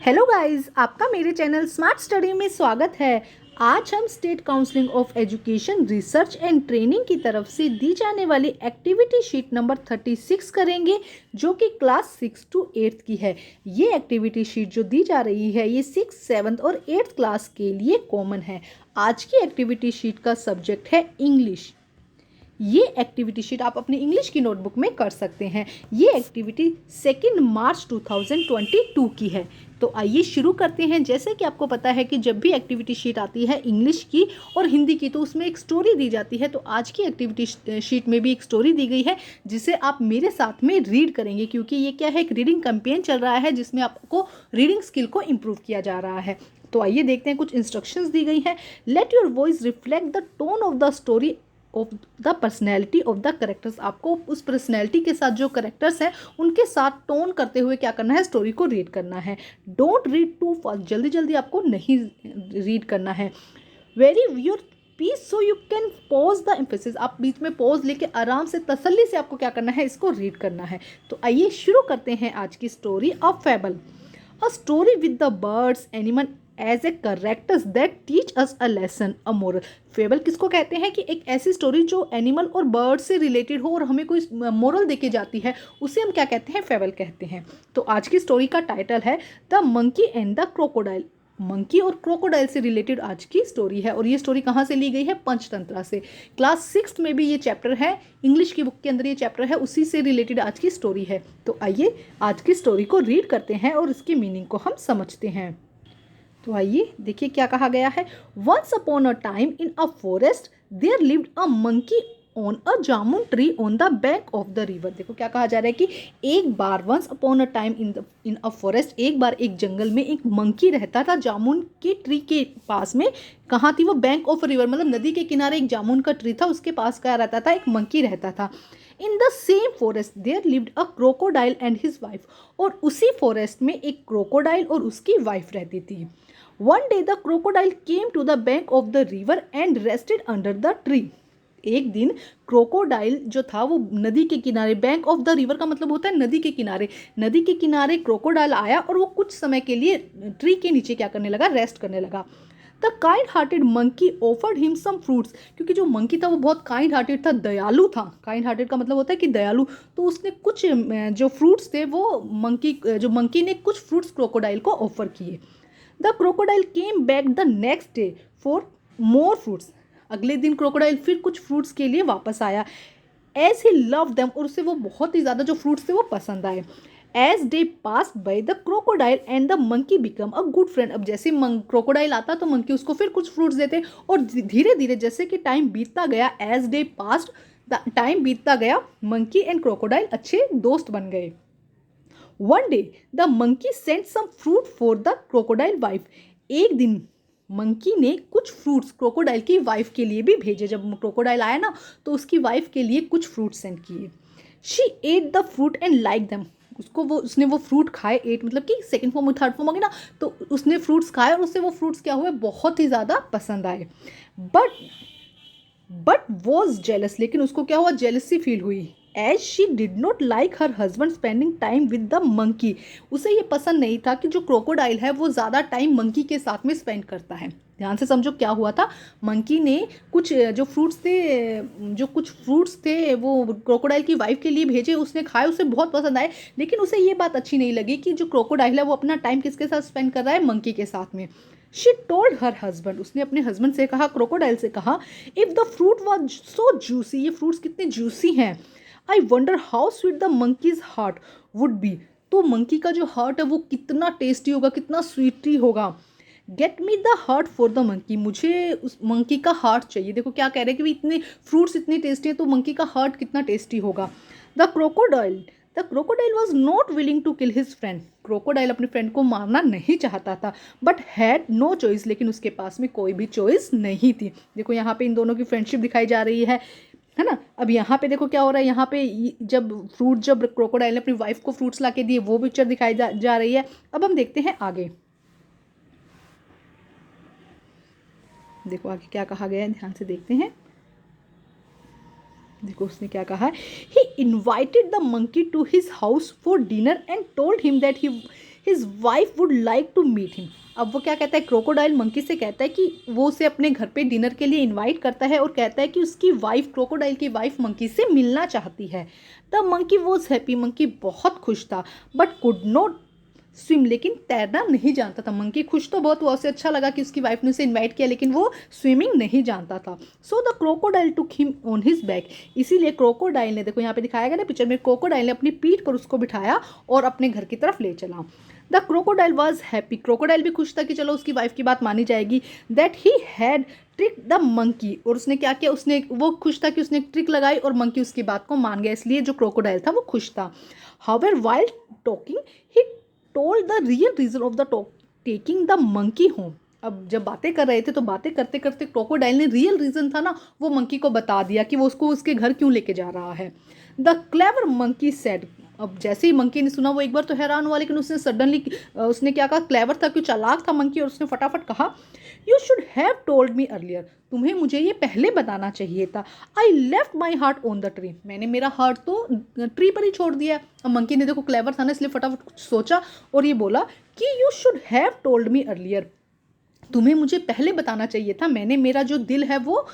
Hello guys, आपका मेरे channel smart study में स्वागत है। आज हम state counselling of education research and training की तरफ से दी जाने वाली एक्टिविटी शीट नंबर 36 करेंगे, जो कि क्लास 6 to 8 की है। ये एक्टिविटी शीट जो दी जा रही है ये 6th, 7th और 8th क्लास के लिए कॉमन है। आज की एक्टिविटी शीट का सब्जेक्ट है इंग्लिश। ये एक्टिविटी शीट आप अपनी इंग्लिश की नोटबुक में कर सकते हैं। ये एक्टिविटी 2 मार्च 2022 की है। तो आइए शुरू करते हैं। जैसे कि आपको पता है कि जब भी एक्टिविटी शीट आती है इंग्लिश की और हिंदी की तो उसमें एक स्टोरी दी जाती है। तो आज की एक्टिविटी शीट में भी एक स्टोरी दी गई है जिसे आप मेरे साथ में रीड करेंगे, क्योंकि ये क्या है, एक रीडिंग कैंपेन चल रहा है जिसमें आपको रीडिंग स्किल को इम्प्रूव किया जा रहा है। तो आइए देखते हैं, कुछ इंस्ट्रक्शंस दी गई हैं। Let your voice reflect the tone of the story of the personality of the characters. आपको उस पर्सनैलिटी के साथ जो करेक्टर्स हैं उनके साथ टोन करते हुए क्या करना है, स्टोरी को रीड करना है। डोंट रीड टू फास्ट, जल्दी जल्दी आपको नहीं रीड करना है। Vary your pace so you can pause the emphasis. आप बीच में पॉज लेके आराम से तसल्ली से आपको क्या करना है, इसको रीड करना है। तो आइए शुरू करते हैं आज की story of fable. A story with the birds, animal as a characters that teach us a lesson, a moral. Fable किसको कहते हैं कि एक ऐसी स्टोरी जो एनिमल और बर्ड से रिलेटेड हो और हमें कोई मोरल देके जाती है, उसे हम क्या कहते हैं, फेबल कहते हैं। तो आज की स्टोरी का टाइटल है the monkey and the crocodile. Monkey और क्रोकोडाइल से रिलेटेड आज की स्टोरी है। और ये स्टोरी कहाँ से ली गई है, पंचतंत्रा से। क्लास 6 में भी ये चैप्टर है, इंग्लिश की बुक के अंदर ये चैप्टर है, उसी से रिलेटेड आज की स्टोरी है। तो आइए आज की स्टोरी को रीड करते हैं और इसकी मीनिंग को हम समझते हैं। तो आइए देखिए क्या कहा गया है। Once upon a time in a forest there lived a monkey on a jamun tree on the bank of the river. देखो क्या कहा जा रहा है कि एक बार, once upon a time in a forest, एक बार एक जंगल में एक मंकी रहता था जामुन के ट्री के पास में। कहाँ थी वो, बैंक ऑफ रिवर, मतलब नदी के किनारे एक जामुन का ट्री था, उसके पास क्या रहता था, एक मंकी रहता था। In the same forest there lived a crocodile and his wife. और उसी फॉरेस्ट में एक क्रोकोडाइल और उसकी वाइफ रहती थी। One day the crocodile came to the bank of the river and rested under the tree. एक दिन क्रोकोडाइल जो था वो नदी के किनारे, बैंक ऑफ द रिवर का मतलब होता है नदी के किनारे, नदी के किनारे क्रोकोडाइल आया और वो कुछ समय के लिए ट्री के नीचे क्या करने लगा, रेस्ट करने लगा। The kind hearted monkey offered him some fruits. क्योंकि जो मंकी था वो बहुत काइंड हार्टेड था, दयालु था। काइंड हार्टेड का मतलब होता है कि दयालु। तो उसने कुछ जो फ्रूट्स थे वो मंकी ने कुछ फ्रूट्स क्रोकोडाइल को ऑफर किए। The crocodile came back the next day for more fruits. अगले दिन क्रोकोडाइल फिर कुछ फ्रूट्स के लिए वापस आया। एज ही लव देम, और उसे वो बहुत ही ज़्यादा जो फ्रूट्स थे वो पसंद आए। As day pass by the crocodile and the monkey become a good friend. अब जैसे क्रोकोडाइल आता तो मंकी उसको फिर कुछ फ्रूट्स देते, और धीरे धीरे जैसे कि टाइम बीतता गया, एज डे पास्ट, टाइम बीतता गया, मंकी एंड क्रोकोडाइल अच्छे दोस्त बन गए। One day the monkey sent some fruit for the crocodile wife. एक दिन मंकी ने कुछ फ्रूट्स क्रोकोडाइल की वाइफ के लिए भी भेजे। जब क्रोकोडाइल आया ना तो उसकी वाइफ के लिए कुछ फ्रूट सेंड किए। She at the fruit and like them. उसने वो फ्रूट खाए, एट मतलब कि सेकंड फॉर्म थर्ड फॉर्म हो गया ना, तो उसने फ्रूट्स खाए और उससे वो फ्रूट्स क्या हुए, बहुत ही ज़्यादा पसंद आए। बट वॉज जेलस, लेकिन उसको क्या हुआ, जेलसी फील हुई। As she did not like her husband spending time with the monkey. उसे ये पसंद नहीं था कि जो क्रोकोडाइल है वो ज़्यादा टाइम मंकी के साथ में स्पेंड करता है। ध्यान से समझो क्या हुआ था। मंकी ने कुछ कुछ फ्रूट्स थे वो क्रोकोडाइल की वाइफ के लिए भेजे, उसने खाए, उसे बहुत पसंद आए। लेकिन उसे ये बात अच्छी नहीं लगी कि जो क्रोकोडाइल है वो अपना टाइम किसके साथ स्पेंड कर रहा है, मंकी के साथ में। शी टोल्ड हर हस्बैंड, उसने अपने हस्बैंड से कहा, क्रोकोडाइल से कहा, if the fruit was so juicy, ये फ्रूट्स कितने जूसी हैं, I wonder how sweet the monkeys heart would be. तो मंकी का जो हार्ट है वो कितना टेस्टी होगा, कितना स्वीटी होगा। Get me the heart for the monkey, मुझे उस मंकी का हार्ट चाहिए। देखो क्या कह रहे हैं कि इतने फ्रूट्स इतने टेस्टी हैं तो मंकी का हार्ट कितना टेस्टी होगा। The crocodile was not willing to kill his friend. Crocodile अपने फ्रेंड को मारना नहीं चाहता था, बट हैड नो चॉइस, लेकिन उसके पास में कोई भी चॉइस नहीं थी। देखो यहाँ पे इन दोनों की फ्रेंडशिप दिखाई जा रही है ना। अब यहाँ पे देखो क्या हो रहा है, यहाँ पे जब क्रोकोडाइल ने अपनी वाइफ को फ्रूट्स ला के दिए वो पिक्चर दिखाई जा रही है। अब हम देखते हैं आगे। देखो आगे क्या कहा गया है, ध्यान से देखते हैं। देखो उसने क्या कहा है, he invited the monkey to his house for dinner and told him that his wife would like to meet him. अब वो क्या कहता है, क्रोकोडाइल मंकी से कहता है कि वो उसे अपने घर पे डिनर के लिए इनवाइट करता है और कहता है कि उसकी वाइफ, क्रोकोडाइल की वाइफ मंकी से मिलना चाहती है। The monkey was happy, monkey बहुत खुश था, बट कुड नॉट स्विम, लेकिन तैरना नहीं जानता था। मंकी खुश तो बहुत हुआ, उसे अच्छा लगा कि उसकी वाइफ ने उसे इनवाइट किया, लेकिन वो स्विमिंग नहीं जानता था। So the crocodile took him on his back, इसीलिए क्रोकोडाइल ने, देखो यहाँ पे दिखाया गया ना पिक्चर में, क्रोकोडाइल ने अपनी पीठ पर उसको बिठाया और अपने घर की तरफ ले चला। The crocodile was happy, crocodile भी खुश था कि चलो उसकी वाइफ की बात मानी जाएगी। That he had trick the monkey, और उसने क्या किया, उसने, वो खुश था कि उसने एक ट्रिक लगाई और मंकी उसकी बात को मान गया, इसलिए जो क्रोकोडाइल था वो खुश था। However while talking he told the real reason of the taking the monkey home. अब जब बातें कर रहे थे तो बातें करते करते क्रोकोडाइल ने रियल रीजन था ना वो मंकी को बता दिया कि वो उसको उसके घर क्यों लेके जा रहा है। द क्लेवर मंकी सेड, अब जैसे ही मंकी ने सुना वो एक बार तो हैरान हुआ, लेकिन उसने सडनली उसने क्या कहा, क्लेवर था, क्यों चालाक था मंकी, और उसने फटाफट कहा, you should have told me earlier, तुम्हें मुझे ये पहले बताना चाहिए था। I left my heart on the tree, मैंने मेरा हार्ट तो ट्री पर ही छोड़ दिया। अब मंकी ने, देखो क्लेवर था ना इसलिए फटाफट कुछ सोचा और ये बोला कि you should have told me earlier, तुम्हें मुझे पहले बताना चाहिए था, मैंने मेरा जो दिल है वो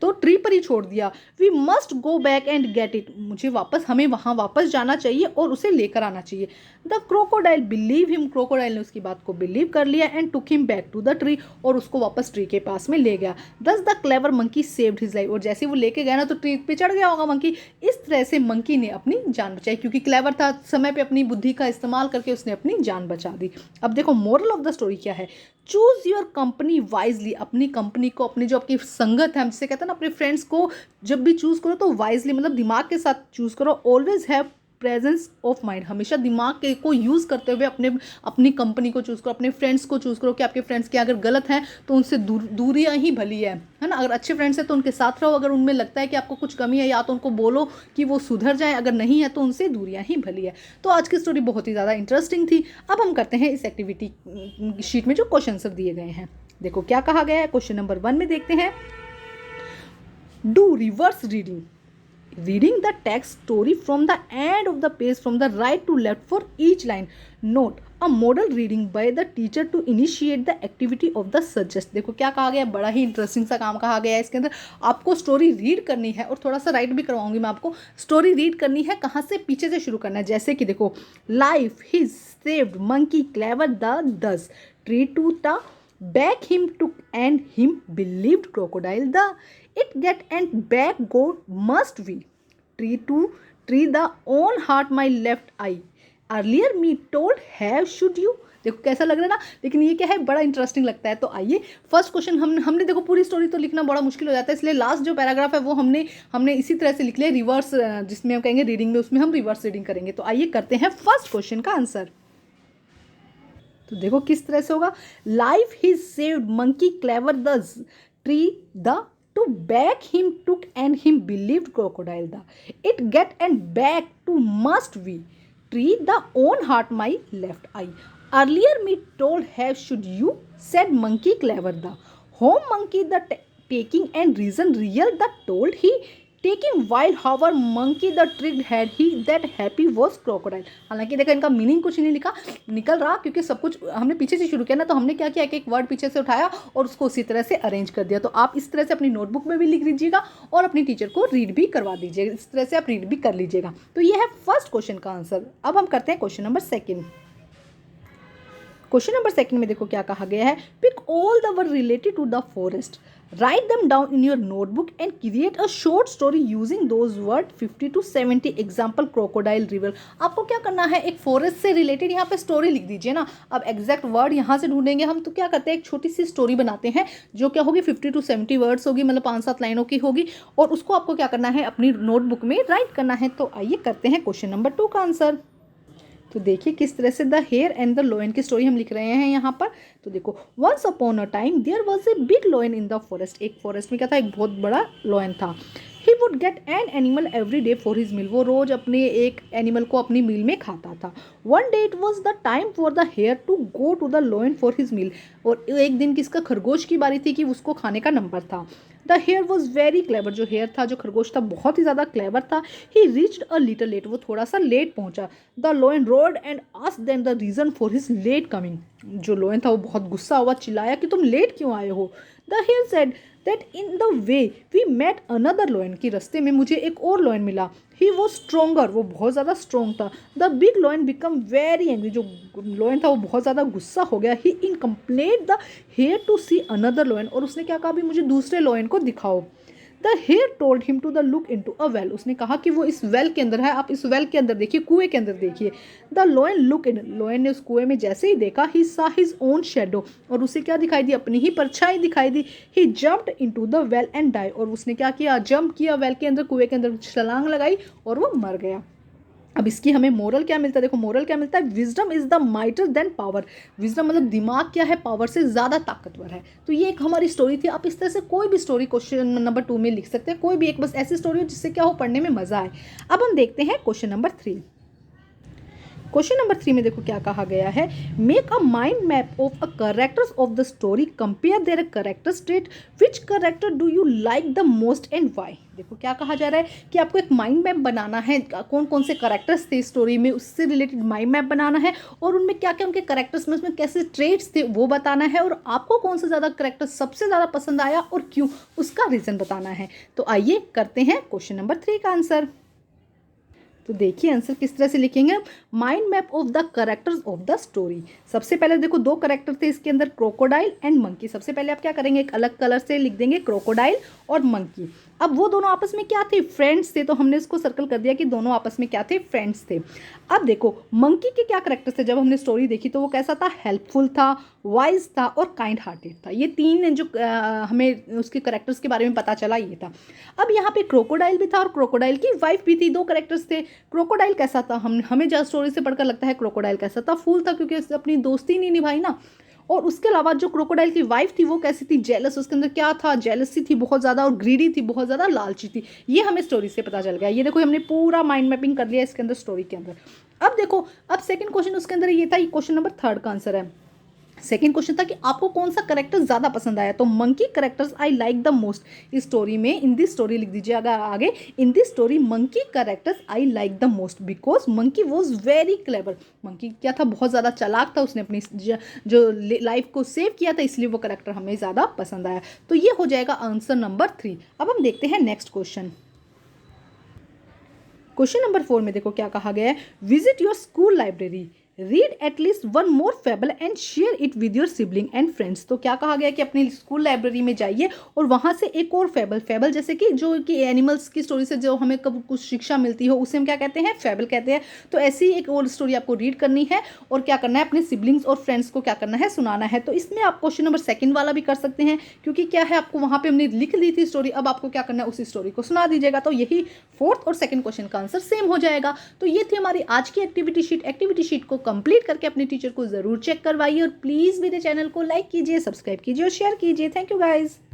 तो ट्री पर ही छोड़ दिया। We must go back and get it, मुझे वापस, हमें वहाँ वापस जाना चाहिए और उसे लेकर आना चाहिए। The crocodile believe him, crocodile ने उसकी बात को बिलीव कर लिया and took him back to the tree, और उसको वापस ट्री के पास में ले गया। दस the clever monkey saved his life, और जैसे वो लेके गया ना तो ट्री पे चढ़ गया होगा मंकी, इस तरह से मंकी ने अपनी जान बचाई, क्योंकि क्लेवर था, समय पे अपनी बुद्धि का इस्तेमाल करके उसने अपनी जान बचा दी। अब देखो मोरल ऑफ द स्टोरी क्या है, चूज योर कंपनी वाइजली, अपनी कंपनी को, अपनी जो आपकी संगत है, हमसे कहते हैं ना, अपने फ्रेंड्स को जब भी चूज करो तो वाइजली, मतलब दिमाग के साथ चूज करो। Always have presence of mind, हमेशा दिमाग के को यूज़ करते हुए अपनी कंपनी को चूज़ करो, अपने फ्रेंड्स को चूज़ करो कि आपके फ्रेंड्स के अगर गलत हैं तो उनसे दूरियां ही भली है ना। अगर अच्छे फ्रेंड्स हैं तो उनके साथ रहो, अगर उनमें लगता है कि आपको कुछ कमी है या तो उनको बोलो कि वो सुधर जाए, अगर नहीं है तो उनसे दूरियां ही भली है। तो आज की स्टोरी बहुत ही ज़्यादा इंटरेस्टिंग थी। अब हम करते हैं इस एक्टिविटी शीट में जो क्वेश्चन आंसर दिए गए हैं। देखो क्या कहा गया है, क्वेश्चन नंबर 1 में देखते हैं, do reverse reading, reading the text story from the end of the page from the right to left for each line. Note a model reading by the teacher to initiate the activity of the suggest. देखो क्या कहा गया, बड़ा ही interesting सा काम कहा गया है। इसके अंदर आपको स्टोरी रीड करनी है और थोड़ा सा राइट भी करवाऊंगी मैं आपको। स्टोरी रीड करनी है, कहाँ से, पीछे से शुरू करना है। जैसे कि देखो, life his saved monkey clever the thus tree to the back him took and him believed crocodile the it get and back go must we tree to tree the own heart my left eye earlier me told have should you। देखो कैसा लग रहा है ना, लेकिन ये क्या है, बड़ा इंटरेस्टिंग लगता है। तो आइए फर्स्ट क्वेश्चन हमने देखो, पूरी स्टोरी तो लिखना बड़ा मुश्किल हो जाता है, इसलिए लास्ट जो पैराग्राफ है वो हमने इसी तरह से लिख लिया, रिवर्स, जिसमें हम कहेंगे रीडिंग में, उसमें हम रिवर्स रीडिंग करेंगे। तो आइए करते हैं फर्स्ट क्वेश्चन का आंसर। तो देखो किस तरह से होगा, life his saved monkey clever the tree the to back him took and him believed crocodile the it get and back to must we tree the on heart my left I earlier me told have should you said monkey clever the home monkey the taking and reason real the told he taking while however monkey the tricked had he that happy was crocodile. हालांकि देखो इनका meaning कुछ नहीं लिखा निकल रहा, क्योंकि सब कुछ हमने पीछे से शुरू किया ना, तो हमने क्या किया, एक वर्ड पीछे से उठाया और उसको उसी तरह से अरेंज कर दिया। तो आप इस तरह से अपनी नोटबुक में भी लिख लीजिएगा और अपनी टीचर को रीड भी करवा दीजिएगा, इस तरह से आप रीड भी कर लीजिएगा। तो ये है फर्स्ट क्वेश्चन का आंसर। अब हम करते हैं क्वेश्चन नंबर 2। क्वेश्चन नंबर 2 में देखो क्या कहा गया है, pick all the word related to the forest, write them down in your notebook and create a short story using those word 50 to 70 example crocodile river. आपको क्या करना है, एक फॉरेस्ट से रिलेटेड यहाँ पे स्टोरी लिख दीजिए ना। अब एग्जैक्ट वर्ड यहाँ से ढूंढेंगे हम, तो क्या करते हैं, एक छोटी सी स्टोरी बनाते हैं जो क्या होगी 50 to 70 वर्ड्स होगी, मतलब 5-7 लाइनों की होगी, और उसको आपको क्या करना है, अपनी नोटबुक में राइट करना है। तो आइए करते हैं क्वेश्चन नंबर 2 का आंसर। तो देखिए किस तरह से the hare and the lion की स्टोरी हम लिख रहे हैं यहाँ पर। तो देखो, once upon a time there was a big lion in the forest, एक फॉरेस्ट में क्या था, एक बहुत बड़ा लोयन था। He would get an animal every day for his meal, वो रोज अपने एक एनिमल को अपनी मील में खाता था। One day it was the time for the hair to go to the lion for his meal, और एक दिन किसका, खरगोश की बारी थी कि उसको खाने का नंबर था। The hare was very clever, जो हेयर था, जो खरगोश था, बहुत ही ज़्यादा क्लेवर था। He reached a little late, वो थोड़ा सा लेट पहुंचा। The lion roared and asked them the reason for his late coming, जो लॉयन था वो बहुत गुस्सा हुआ, चिल्लाया कि तुम लेट क्यों आए हो। The hare said that in the way we met another lion, की रास्ते में मुझे एक और लॉयन मिला। ही वॉज स्ट्रोंगर, वो बहुत ज़्यादा स्ट्रॉन्ग था। The big lion become very angry, जो लॉयन था वो बहुत ज़्यादा गुस्सा हो गया। He incomplete the hair to see another lion, और उसने क्या कहा, भी मुझे दूसरे लॉयन को दिखाओ। The hare told him to the look into a well, उसने कहा कि वो इस वेल के अंदर है, आप इस वेल के अंदर देखिए, कुएं के अंदर देखिए। The lion look in, lion ने उस कुएं में जैसे ही देखा, ही सा हिज ओन शेडो, और उसे क्या दिखाई दी, अपनी ही परछाई दिखाई दी। He jumped into the well and die, और उसने क्या किया, जंप किया वेल के अंदर, कुएं के अंदर छलांग लगाई और वो मर गया। अब इसकी हमें मोरल क्या मिलता है, देखो मोरल क्या मिलता है, wisdom is the mightier than power, wisdom मतलब दिमाग क्या है, पावर से ज़्यादा ताकतवर है। तो ये एक हमारी स्टोरी थी। आप इस तरह से कोई भी स्टोरी क्वेश्चन नंबर 2 में लिख सकते हैं, कोई भी एक, बस ऐसी स्टोरी हो जिससे क्या हो, पढ़ने में मजा आए। अब हम देखते हैं क्वेश्चन नंबर 3। क्वेश्चन नंबर 3 में देखो क्या कहा गया है, make a mind map of a characters of the story, compare their character state, which character do you like the most and why. देखो क्या कहा जा रहा है कि आपको एक माइंड मैप बनाना है, कौन कौन से करेक्टर्स थे स्टोरी में, उससे रिलेटेड माइंड मैप बनाना है, और उनमें क्या क्या उनके करेक्टर्स में, उसमें कैसे ट्रेट्स थे वो बताना है, और आपको कौन सा ज़्यादा करेक्टर सबसे ज़्यादा पसंद आया और क्यों, उसका रीज़न बताना है। तो आइए करते हैं क्वेश्चन नंबर 3 का आंसर। तो देखिए आंसर किस तरह से लिखेंगे, mind map of the characters of the story. सबसे पहले देखो 2 करेक्टर थे इसके अंदर, क्रोकोडाइल एंड मंकी। सबसे पहले आप क्या करेंगे, एक अलग कलर से लिख देंगे क्रोकोडाइल और मंकी। अब वो दोनों आपस में क्या थे, फ्रेंड्स थे, तो हमने इसको सर्कल कर दिया कि दोनों आपस में क्या थे, फ्रेंड्स थे। अब देखो मंकी के क्या करेक्टर्स थे, जब हमने स्टोरी देखी तो वो कैसा था, हेल्पफुल था, वाइज था और काइंड हार्टेड था। ये 3 जो हमें उसके करेक्टर्स के बारे में पता चला, ये था। अब यहाँ पे क्रोकोडाइल भी था और क्रोकोडाइल की वाइफ भी थी, 2 करेक्टर्स थे। क्रोकोडाइल कैसा था, हमें जहाँ स्टोरी से पढ़कर लगता है क्रोकोडाइल कैसा था, फूल था, क्योंकि उसने अपनी दोस्ती नहीं निभाई ना। और उसके अलावा जो क्रोकोडाइल की वाइफ थी वो कैसी थी, जेलस, उसके अंदर क्या था, जेलसी थी बहुत ज़्यादा, और ग्रीडी थी, बहुत ज़्यादा लालची थी। ये हमें स्टोरी से पता चल गया। ये देखो हमने पूरा माइंड मैपिंग कर लिया इसके अंदर, स्टोरी के अंदर। अब देखो, अब सेकंड क्वेश्चन उसके अंदर ये था, ये क्वेश्चन नंबर 3 का आंसर है। सेकेंड क्वेश्चन था कि आपको कौन सा करेक्टर ज़्यादा पसंद आया, तो monkey characters I like the most. इस स्टोरी में, इन दिस स्टोरी लिख दीजिए अगर आगे, in this story monkey characters I like the most because monkey was very clever. Monkey क्या था, बहुत ज़्यादा चालाक था, उसने अपनी जो लाइफ को सेव किया था, इसलिए वो करेक्टर हमें ज़्यादा पसंद आया। तो ये हो जाएगा आंसर नंबर 3। अब हम देखते हैं नेक्स्ट क्वेश्चन। क्वेश्चन नंबर 4 में देखो क्या कहा गया है, visit your school library, read at least one more fable and share it with your sibling and friends. तो क्या कहा गया कि अपनी स्कूल लाइब्रेरी में जाइए और वहाँ से एक और फेबल, फेबल जैसे कि जो कि एनिमल्स की स्टोरी से जो हमें कब कुछ शिक्षा मिलती हो, उसे हम क्या कहते हैं, फेबल कहते हैं। तो ऐसी एक और स्टोरी आपको रीड करनी है और क्या करना है, अपने सिबलिंग्स और फ्रेंड्स को क्या करना है, सुनाना है। तो इसमें आप क्वेश्चन नंबर 2 वाला भी कर सकते हैं, क्योंकि क्या है, आपको वहाँ पर हमने लिख ली थी स्टोरी, अब आपको क्या करना है, उसी स्टोरी को सुना दीजिएगा। तो यही 4th और 2nd क्वेश्चन का आंसर सेम हो जाएगा। तो ये थी हमारी आज की एक्टिविटी शीट। एक्टिविटी शीट को कंप्लीट करके अपने टीचर को जरूर चेक करवाइए और प्लीज मेरे चैनल को लाइक कीजिए, सब्सक्राइब कीजिए और शेयर कीजिए। Thank you guys.